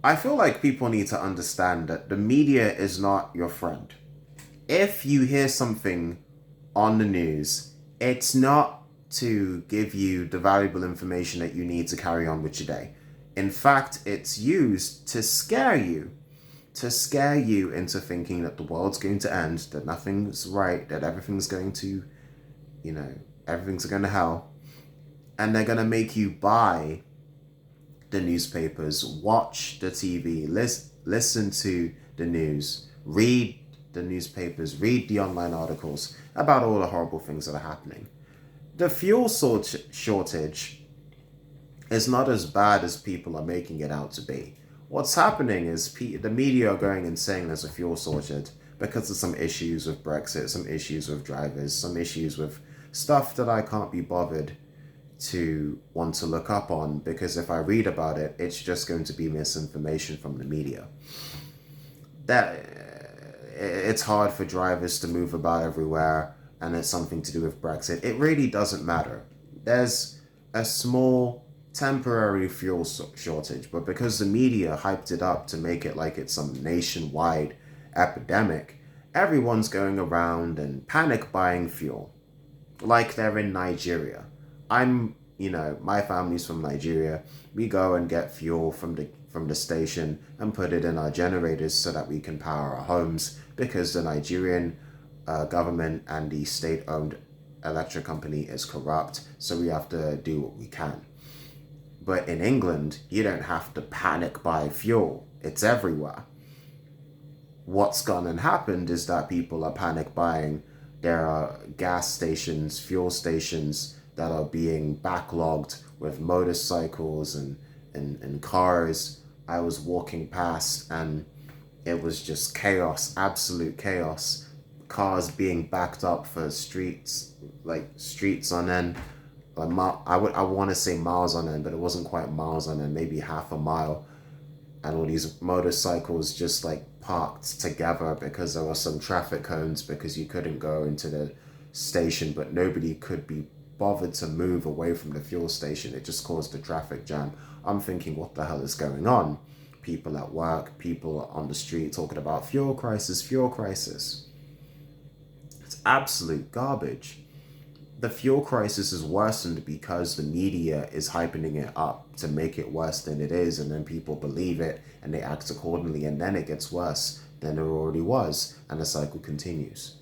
I feel like people need to understand that the media is not your friend. If you hear something on the news, it's not to give you the valuable information that you need to carry on with your day. In fact, it's used to scare you into thinking that the world's going to end, that nothing's right, that everything's going to, you know, everything's going to hell. And they're going to make you buy the newspapers, watch the TV, listen to the news, read the newspapers, read the online articles about all the horrible things that are happening. The fuel shortage is not as bad as people are making it out to be. What's happening is the media are going and saying there's a fuel shortage because of some issues with Brexit, some issues with drivers, some issues with stuff that I can't be bothered to want to look up on, because if I read about it, it's just going to be misinformation from the media. That it's hard for drivers to move about everywhere, and it's something to do with Brexit. It really doesn't matter. There's a small temporary fuel shortage, but because the media hyped it up to make it like it's some nationwide epidemic, everyone's going around and panic buying fuel like they're in Nigeria. My family's from Nigeria. We go and get fuel from the station and put it in our generators so that we can power our homes, because the Nigerian government and the state-owned electric company is corrupt. So we have to do what we can. But in England, you don't have to panic buy fuel. It's everywhere. What's gone and happened is that people are panic buying. There are gas stations, fuel stations that are being backlogged with motorcycles and cars. I was walking past and it was just chaos, absolute chaos. Cars being backed up for streets on end. I want to say miles on end, but it wasn't quite miles on end, maybe half a mile. And all these motorcycles just like parked together because there were some traffic cones, because you couldn't go into the station, but nobody could be bothered to move away from the fuel station. It just caused a traffic jam. I'm thinking, what the hell is going on? People at work, people on the street talking about fuel crisis, fuel crisis. It's absolute garbage. The fuel crisis is worsened because the media is hyping it up to make it worse than it is, and then people believe it and they act accordingly, and then it gets worse than it already was, and the cycle continues.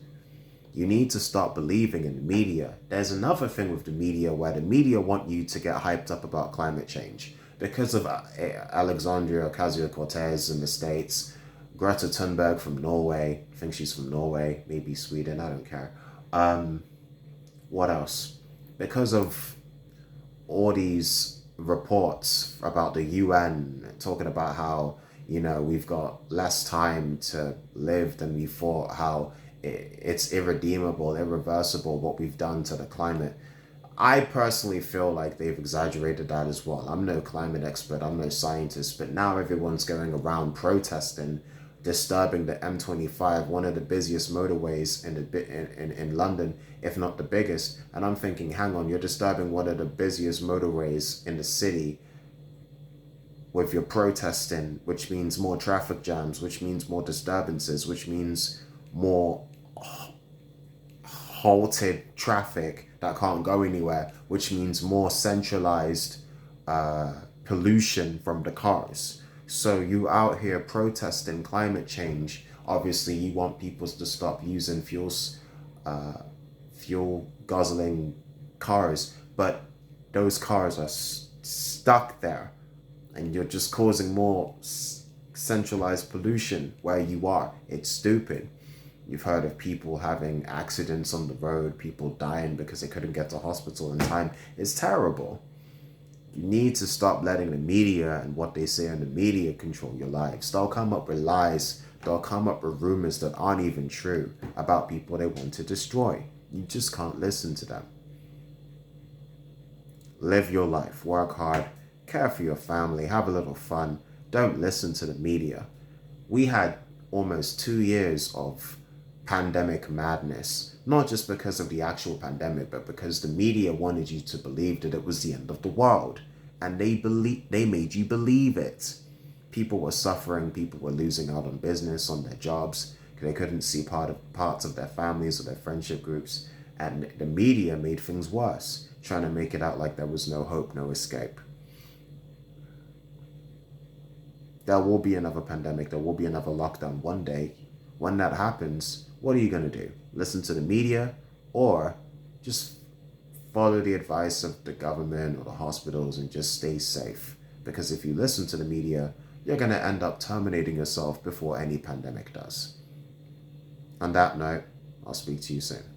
You need to start believing in the media. There's another thing with the media where the media want you to get hyped up about climate change because of Alexandria Ocasio-Cortez in the States, Greta Thunberg from Norway. I think she's from Norway, maybe Sweden, I don't care. What else? Because of all these reports about the UN talking about how, we've got less time to live than we thought, how it's irredeemable, irreversible what we've done to the climate. I personally feel like they've exaggerated that as well. I'm no climate expert, I'm no scientist, but now everyone's going around protesting, disturbing the M25, one of the busiest motorways in London, if not the biggest. And I'm thinking, hang on, you're disturbing one of the busiest motorways in the city with your protesting, which means more traffic jams, which means more disturbances, which means more halted traffic that can't go anywhere, which means more centralized pollution from the cars. So you out here protesting climate change. Obviously, you want people to stop using fuel guzzling cars, but those cars are stuck there, and you're just causing more centralized pollution where you are. It's stupid. You've heard of people having accidents on the road, people dying because they couldn't get to hospital in time. It's terrible. You need to stop letting the media and what they say on the media control your lives. They'll come up with lies. They'll come up with rumors that aren't even true about people they want to destroy. You just can't listen to them. Live your life. Work hard. Care for your family. Have a little fun. Don't listen to the media. We had almost 2 years of pandemic madness, not just because of the actual pandemic, but because the media wanted you to believe that it was the end of the world, and they made you believe it. People were suffering, people were losing out on business, on their jobs. They couldn't see parts of their families or their friendship groups. And the media made things worse, trying to make it out like there was no hope, no escape. There will be another pandemic, there will be another lockdown one day. When that happens, what are you going to do? Listen to the media or just follow the advice of the government or the hospitals and just stay safe? Because if you listen to the media, you're going to end up terminating yourself before any pandemic does. On that note, I'll speak to you soon.